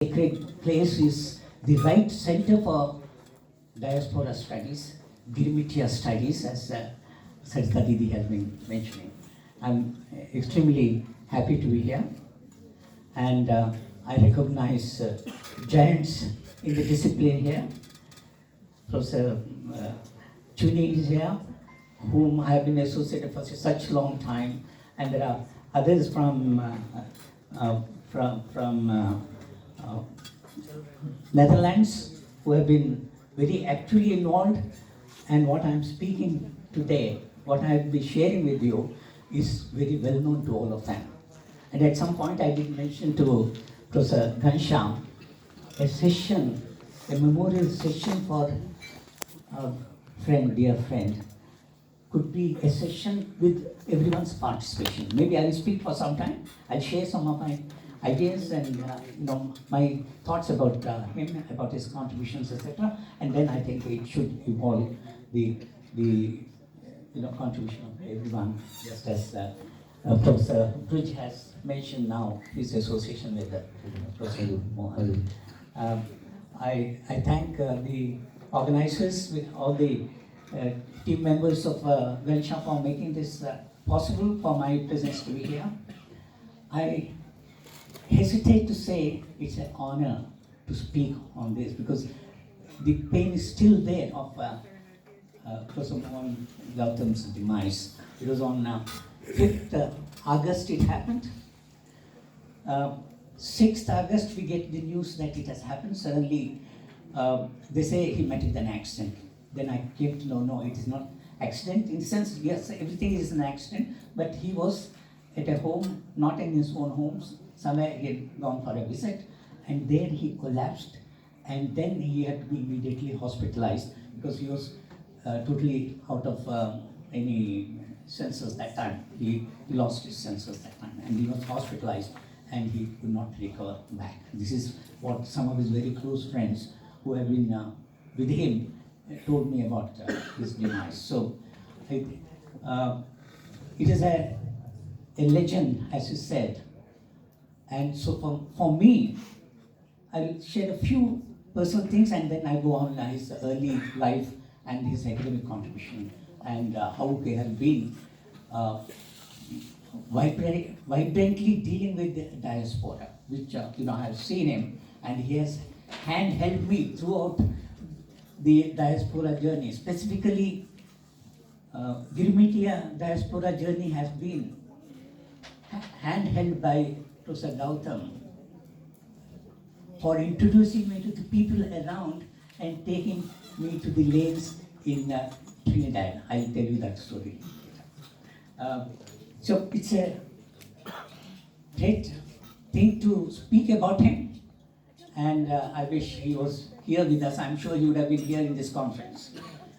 sacred place is the right center for diaspora studies, Girimitia studies, as Sarita Didi has been mentioning. I'm extremely happy to be here, and I recognize giants in the discipline here. Professor Chuni is here, whom I have been associated for such long time, and there are others from Netherlands who have been very actively involved. And what I'm speaking today, what I'll be sharing with you, is very well known to all of them. And at some point I did mention to Professor Ghanshyam a session, a memorial session for a friend, dear friend, could be a session with everyone's participation. Maybe I'll speak for some time. I'll share some of my ideas and my thoughts about him, about his contributions, etc. And then I think it should involve the contribution of everyone, just as Professor Bridge has mentioned now his association with Professor Mohan. I thank the organizers, with all the team members of Ghanshyam for making this possible for my presence to be here. I hesitate to say it's an honor to speak on this because the pain is still there of Professor Mohan Gautam's demise. It was on 5th August it happened. 6th August we get the news that it has happened. Suddenly they say he met with an accident. Then I came to know, no, it is not accident. In the sense, yes, everything is an accident, but he was at a home, not in his own home. Somewhere he had gone for a visit, and there he collapsed, and then he had to be immediately hospitalized because he was totally out of any senses that time. He lost his senses that time, and he was hospitalized, and he could not recover back. This is what some of his very close friends who have been with him told me about his demise. So it is a legend, as you said. And so for me, I will share a few personal things and then I go on his early life and his academic contribution and how they have been vibrantly dealing with the diaspora, which I have seen him, and he has handheld me throughout the diaspora journey. Specifically, Girimitia diaspora journey has been handheld by Professor Gautam for introducing me to the people around and taking me to the lanes in Trinidad. I'll tell you that story. So it's a great thing to speak about him, and I wish he was here with us. I'm sure he would have been here in this conference.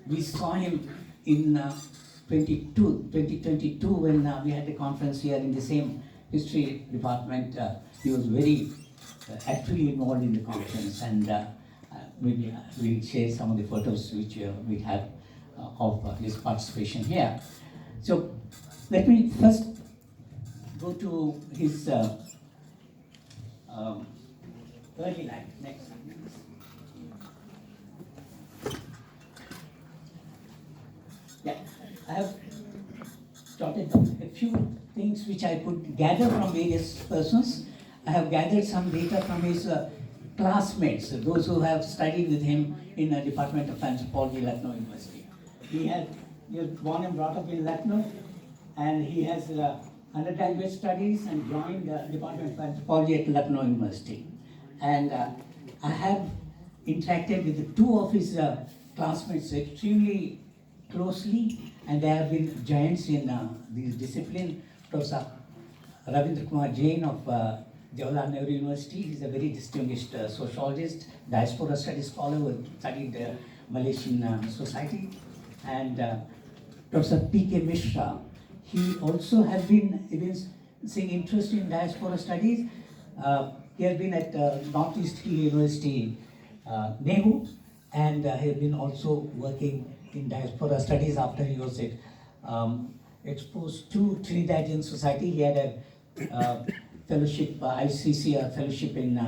We saw him in 2022 when we had the conference here in the same history department. He was very actively involved in the conference, and maybe we'll share some of the photos which we have of his participation here. So let me first go to his early life. Next. Yeah, I have jotted down a few things which I could gather from various persons. I have gathered some data from his classmates, those who have studied with him in the Department of Anthropology, Lucknow University. He was born and brought up in Lucknow, and he has undergraduate studies and joined the Department of Anthropology at Lucknow University. And I have interacted with the two of his classmates extremely closely, and they have been giants in this discipline. Professor Ravindra Kumar Jain of Jawaharlal Nehru University. He's a very distinguished sociologist, diaspora studies scholar who studied Malaysian society. And Professor P.K. Mishra, he also has been evincing interest in diaspora studies. He has been at Northeast Hill University, Nehu, and he has been also working in diaspora studies after he was exposed to Trinidadian society. He had a fellowship, ICC, a fellowship in